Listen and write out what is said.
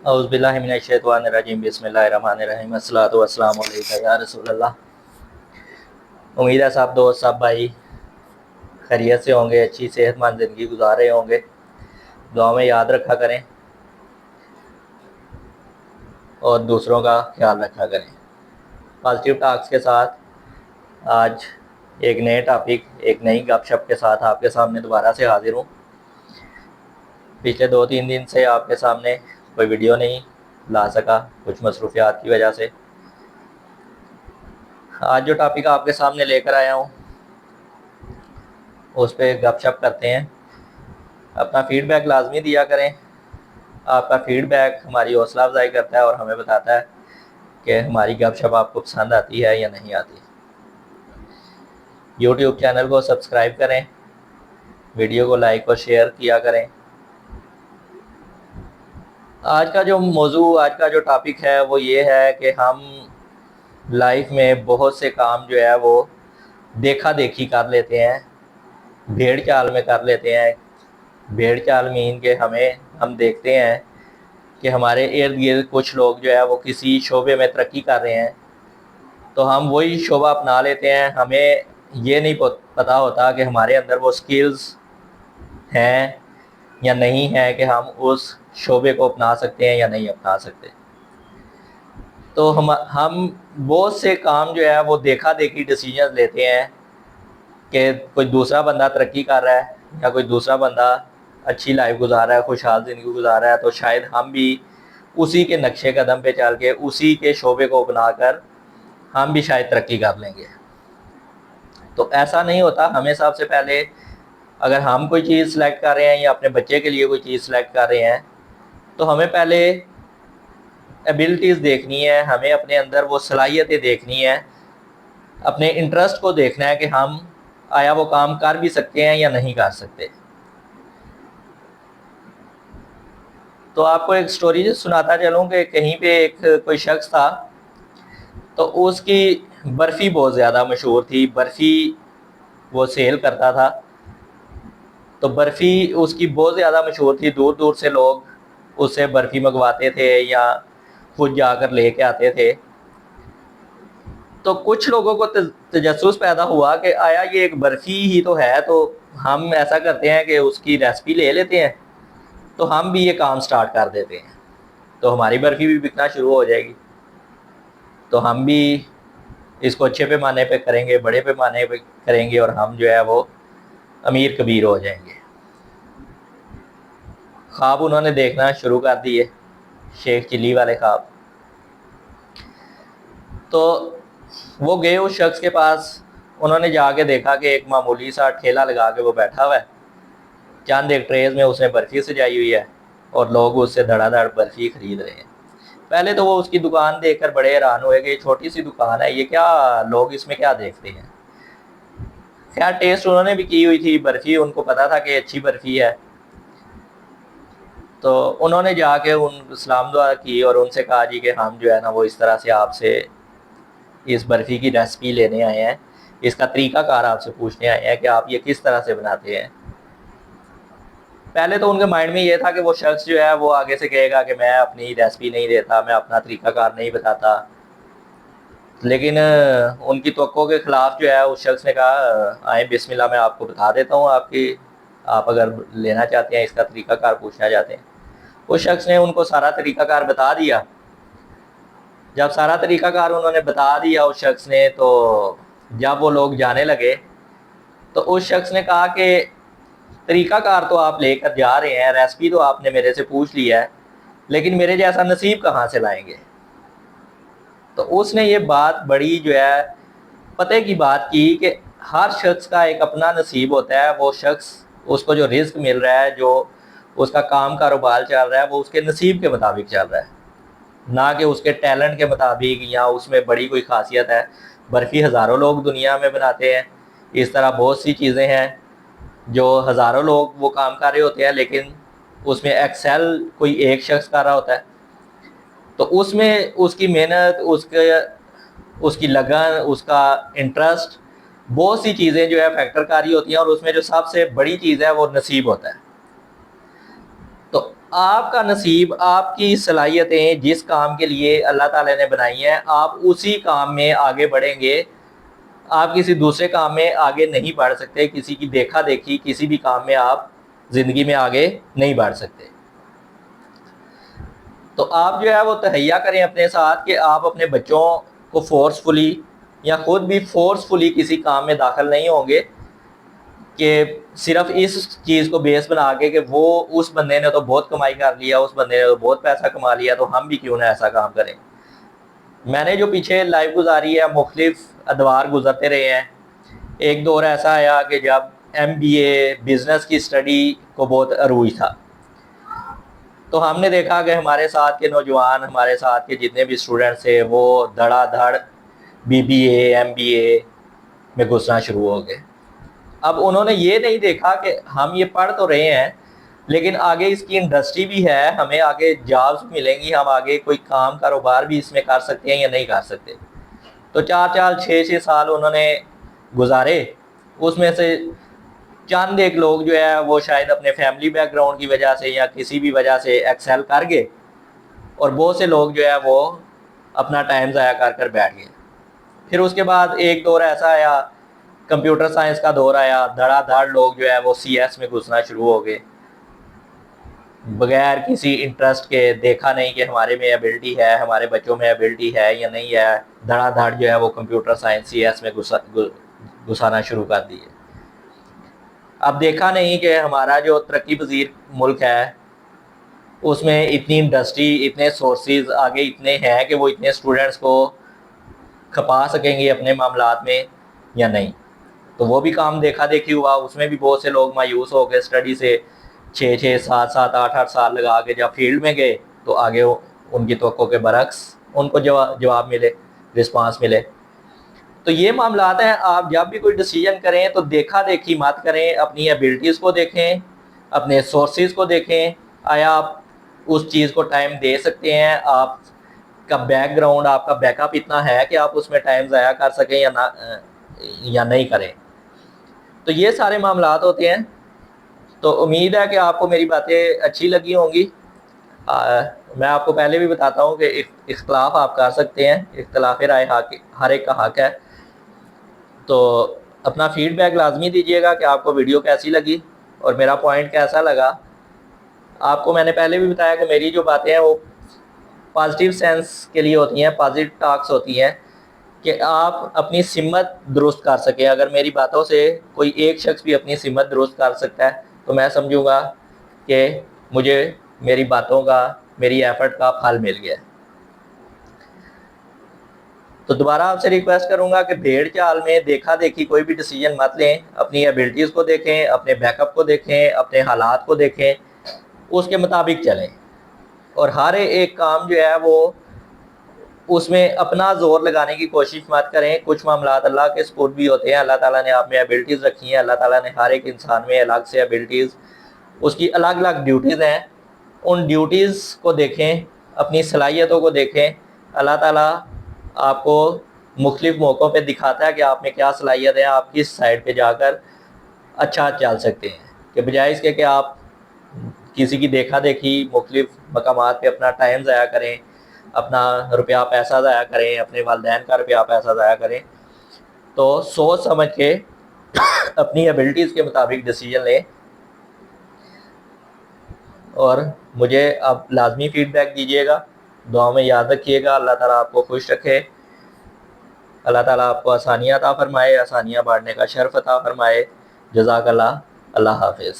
اعوذ باللہ من الشیطان الرجیم بسم اللہ الرحمن الرحیم الصلاۃ والسلام علیکہ یا رسول اللہ۔ امید ہے سب دوست سب بھائی خیریت سے ہوں گے، اچھی صحت مند زندگی گزار رہے ہوں گے۔ دعا میں یاد رکھا کریں اور دوسروں کا خیال رکھا کریں۔ پازیٹیو ٹاکس کے ساتھ آج ایک نئے ٹاپک، ایک نئی گپ شپ کے ساتھ آپ کے سامنے دوبارہ سے حاضر ہوں۔ پچھلے 2-3 دن سے آپ کے سامنے کوئی ویڈیو نہیں لا سکا، کچھ مصروفیات کی وجہ سے۔ آج جو ٹاپک آپ کے سامنے لے کر آیا ہوں اس پہ گپ شپ کرتے ہیں۔ اپنا فیڈ بیک لازمی دیا کریں، آپ کا فیڈ بیک ہماری حوصلہ افزائی کرتا ہے اور ہمیں بتاتا ہے کہ ہماری گپ شپ آپ کو پسند آتی ہے یا نہیں آتی۔ یوٹیوب چینل کو سبسکرائب کریں، ویڈیو کو لائک اور شیئر کیا کریں۔ آج کا جو موضوع، آج کا جو ٹاپک ہے وہ یہ ہے کہ ہم لائف میں بہت سے کام جو ہے وہ دیکھا دیکھی کر لیتے ہیں، بھیڑ چال میں کر لیتے ہیں۔ بھیڑ چال مین کہ ہم دیکھتے ہیں کہ ہمارے ارد گرد کچھ لوگ جو ہے وہ کسی شعبے میں ترقی کر رہے ہیں تو ہم وہی شعبہ اپنا لیتے ہیں۔ ہمیں یہ نہیں پتہ ہوتا کہ ہمارے اندر وہ سکلز ہیں یا نہیں ہیں کہ ہم اس شعبے کو اپنا سکتے ہیں یا نہیں اپنا سکتے۔ تو ہم بہت سے کام جو ہے وہ دیکھا دیکھی ڈیسیجنز لیتے ہیں کہ کوئی دوسرا بندہ ترقی کر رہا ہے یا کوئی دوسرا بندہ اچھی لائف گزار رہا ہے، خوشحال زندگی گزار رہا ہے، تو شاید ہم بھی اسی کے نقشے قدم پہ چل کے اسی کے شعبے کو اپنا کر ہم بھی شاید ترقی کر لیں گے۔ تو ایسا نہیں ہوتا۔ ہمیں سب سے پہلے اگر ہم کوئی چیز سلیکٹ کر رہے ہیں یا اپنے بچے کے لیے کوئی چیز سلیکٹ کر رہے ہیں تو ہمیں پہلے ایبلٹیز دیکھنی ہے، ہمیں اپنے اندر وہ صلاحیتیں دیکھنی ہیں، اپنے انٹرسٹ کو دیکھنا ہے کہ ہم آیا وہ کام کر بھی سکتے ہیں یا نہیں کر سکتے۔ تو آپ کو ایک سٹوری سناتا چلوں کہ کہیں پہ ایک کوئی شخص تھا تو اس کی برفی بہت زیادہ مشہور تھی، برفی وہ سیل کرتا تھا تو برفی اس کی بہت زیادہ مشہور تھی، دور دور سے لوگ اس سے برفی منگواتے تھے یا خود جا کر لے کے آتے تھے۔ تو کچھ لوگوں کو تجسس پیدا ہوا کہ آیا یہ ایک برفی ہی تو ہے، تو ہم ایسا کرتے ہیں کہ اس کی ریسپی لے لیتے ہیں تو ہم بھی یہ کام سٹارٹ کر دیتے ہیں، تو ہماری برفی بھی بکنا شروع ہو جائے گی، تو ہم بھی اس کو اچھے پیمانے پہ کریں گے، بڑے پیمانے پہ کریں گے اور ہم جو ہے وہ امیر کبیر ہو جائیں گے۔ خواب انہوں نے دیکھنا شروع کر دیے، شیخ چلی والے خواب۔ تو وہ گئے اس شخص کے پاس، انہوں نے جا کے دیکھا کہ ایک معمولی سا ٹھیلا لگا کے وہ بیٹھا ہوا ہے، چند ایک ٹریز میں اس نے برفی سجائی ہوئی ہے اور لوگ اس سے دھڑا دھڑ برفی خرید رہے ہیں۔ پہلے تو وہ اس کی دکان دیکھ کر بڑے حیران ہوئے کہ یہ چھوٹی سی دکان ہے، یہ کیا لوگ اس میں کیا دیکھتے ہیں۔ خیر ٹیسٹ انہوں نے بھی کی ہوئی تھی برفی، ان کو پتا تھا کہ اچھی برفی ہے، تو انہوں نے جا کے ان سلام دعا کی اور ان سے کہا جی کہ ہم جو ہے نا وہ اس طرح سے آپ سے اس برفی کی ریسپی لینے آئے ہیں، اس کا طریقہ کار آپ سے پوچھنے آئے ہیں کہ آپ یہ کس طرح سے بناتے ہیں۔ پہلے تو ان کے مائنڈ میں یہ تھا کہ وہ شخص جو ہے وہ آگے سے کہے گا کہ میں اپنی ریسپی نہیں دیتا، میں اپنا طریقہ کار نہیں بتاتا، لیکن ان کی توقع کے خلاف جو ہے اس شخص نے کہا آئیں بسم اللہ میں آپ کو بتا دیتا ہوں، آپ اگر لینا چاہتے ہیں، اس کا طریقہ کار پوچھنا چاہتے ہیں۔ اس شخص نے ان کو سارا طریقہ کار بتا دیا۔ جب سارا طریقہ کار انہوں نے بتا دیا اس شخص نے، تو جب وہ لوگ جانے لگے تو اس شخص نے کہا کہ طریقہ کار تو آپ لے کر جا رہے ہیں، ریسپی تو آپ نے میرے سے پوچھ لی ہے، لیکن میرے جیسا نصیب کہاں سے لائیں گے۔ تو اس نے یہ بات بڑی جو ہے پتہ کی بات کی کہ ہر شخص کا ایک اپنا نصیب ہوتا ہے، وہ شخص اس کو جو رزق مل رہا ہے، جو اس کا کام کاروبار چل رہا ہے، وہ اس کے نصیب کے مطابق چل رہا ہے، نہ کہ اس کے ٹیلنٹ کے مطابق یا اس میں بڑی کوئی خاصیت ہے۔ برفی ہزاروں لوگ دنیا میں بناتے ہیں، اس طرح بہت سی چیزیں ہیں جو ہزاروں لوگ وہ کام کر رہے ہوتے ہیں، لیکن اس میں ایکسل کوئی ایک شخص کر رہا ہوتا ہے، تو اس میں اس کی محنت، اس کی لگن، اس کا انٹرسٹ، بہت سی چیزیں جو ہے فیکٹر کاری ہوتی ہیں، اور اس میں جو سب سے بڑی چیز ہے وہ نصیب ہوتا ہے۔ تو آپ کا نصیب، آپ کی صلاحیتیں جس کام کے لیے اللہ تعالیٰ نے بنائی ہیں، آپ اسی کام میں آگے بڑھیں گے. آپ کسی دوسرے کام میں آگے نہیں بڑھ سکتے. کسی کی دیکھا دیکھی کسی بھی کام میں آپ زندگی میں آگے نہیں بڑھ سکتے. تو آپ جو ہے وہ تہیا کریں اپنے ساتھ کہ آپ اپنے بچوں کو فورسفلی یا خود بھی فورسفلی کسی کام میں داخل نہیں ہوں گے کہ صرف اس چیز کو بیس بنا کے کہ وہ اس بندے نے تو بہت کمائی کر لیا، اس بندے نے تو بہت پیسہ کما لیا، تو ہم بھی کیوں نہ ایسا کام کریں. میں نے جو پیچھے لائف گزاری ہے، مختلف ادوار گزرتے رہے ہیں. ایک دور ایسا آیا کہ جب MBA بزنس کی اسٹڈی کو بہت عروج تھا، تو ہم نے دیکھا کہ ہمارے ساتھ کے نوجوان، ہمارے ساتھ کے جتنے بھی اسٹوڈنٹس تھے، وہ دھڑا دھڑ BBA MBA میں گھسنا شروع ہو گئے. اب انہوں نے یہ نہیں دیکھا کہ ہم یہ پڑھ تو رہے ہیں لیکن آگے اس کی انڈسٹری بھی ہے، ہمیں آگے جابس ملیں گی، ہم آگے کوئی کام کاروبار بھی اس میں کر سکتے ہیں یا نہیں کر سکتے. تو 4 سال انہوں نے گزارے. اس میں سے چند ایک لوگ جو ہے وہ شاید اپنے فیملی بیک گراؤنڈ کی وجہ سے یا کسی بھی وجہ سے ایکسل کر گئے، اور بہت سے لوگ جو ہے وہ اپنا ٹائم ضائع کر کر بیٹھ گئے. پھر اس کے بعد ایک دور ایسا آیا، کمپیوٹر سائنس کا دور آیا، دھڑا دھڑ لوگ جو ہے وہ CS میں گھسنا شروع ہو گئے بغیر کسی انٹرسٹ کے. دیکھا نہیں کہ ہمارے میں ایبلٹی ہے، ہمارے بچوں میں ایبلٹی ہے یا نہیں ہے، دھڑا دھڑ جو ہے وہ کمپیوٹر سائنس CS میں گھسانا شروع کر دیے. اب دیکھا نہیں کہ ہمارا جو ترقی پذیر ملک ہے اس میں اتنی انڈسٹری، اتنے سورسز آگے اتنے ہیں کہ وہ اتنے اسٹوڈنٹس کو کھپا سکیں گے اپنے معاملات میں یا نہیں. تو وہ بھی کام دیکھا دیکھی ہوا. اس میں بھی بہت سے لوگ مایوس ہو گئے اسٹڈی سے، 6 7 8 سال لگا کے جب فیلڈ میں گئے تو آگے ان کی توقع کے برعکس ان کو جواب ملے، رسپانس ملے. تو یہ معاملات ہیں. آپ جب بھی کوئی ڈیسیجن کریں تو دیکھا دیکھی مت کریں، اپنی ایبلٹیز کو دیکھیں، اپنے سورسز کو دیکھیں. آیا آپ اس چیز کو ٹائم دے سکتے ہیں؟ آپ کا بیک گراؤنڈ، آپ کا بیک اپ اتنا ہے کہ آپ اس میں ٹائم ضائع کر سکیں یا نہیں کریں. تو یہ سارے معاملات ہوتے ہیں. تو امید ہے کہ آپ کو میری باتیں اچھی لگی ہوں گی. میں آپ کو پہلے بھی بتاتا ہوں کہ اختلاف آپ کر سکتے ہیں، اختلاف رائے ہر ایک کا حق ہے. تو اپنا فیڈ بیک لازمی دیجیے گا کہ آپ کو ویڈیو کیسی لگی اور میرا پوائنٹ کیسا لگا. آپ کو میں نے پہلے بھی بتایا کہ میری جو باتیں ہیں وہ پازیٹیو سینس کے لیے ہوتی ہیں، پازیٹیو ٹاکس ہوتی ہیں کہ آپ اپنی سمت درست کر سکیں. اگر میری باتوں سے کوئی ایک شخص بھی اپنی سمت درست کر سکتا ہے تو میں سمجھوں گا کہ مجھے میری باتوں کا، میری ایفرٹ کا پھل مل گیا. تو دوبارہ آپ سے ریکویسٹ کروں گا کہ بھیڑ چال میں دیکھا دیکھی کوئی بھی ڈیسیجن مت لیں. اپنی ایبلٹیز کو دیکھیں، اپنے بیک اپ کو دیکھیں، اپنے حالات کو دیکھیں، اس کے مطابق چلیں. اور ہر ایک کام جو ہے وہ اس میں اپنا زور لگانے کی کوشش مت کریں. کچھ معاملات اللہ کے سپرد بھی ہوتے ہیں. اللہ تعالیٰ نے آپ میں ایبلٹیز رکھی ہیں، اللہ تعالیٰ نے ہر ایک انسان میں الگ سے ایبلٹیز، اس کی الگ الگ ڈیوٹیز ہیں. ان ڈیوٹیز کو دیکھیں، اپنی صلاحیتوں کو دیکھیں. اللہ تعالیٰ آپ کو مختلف موقعوں پہ دکھاتا ہے کہ آپ میں کیا صلاحیت ہے، آپ کس سائڈ پہ جا کر اچھا چل سکتے ہیں، کہ بجائے اس کے کہ آپ کسی کی دیکھا دیکھی مختلف مقامات پہ اپنا ٹائم ضائع کریں، اپنا روپیہ پیسہ ضائع کریں، اپنے والدین کا روپیہ پیسہ ضائع کریں. تو سوچ سمجھ کے اپنی ایبلٹیز کے مطابق ڈیسیجن لیں. اور مجھے اب لازمی فیڈ بیک دیجیے گا. دعاؤں میں یاد رکھیے گا. اللہ تعالیٰ آپ کو خوش رکھے. اللہ تعالیٰ آپ کو آسانیاں عطا فرمائے، آسانیاں بانٹنے کا شرف عطا فرمائے. جزاک اللہ. اللہ حافظ.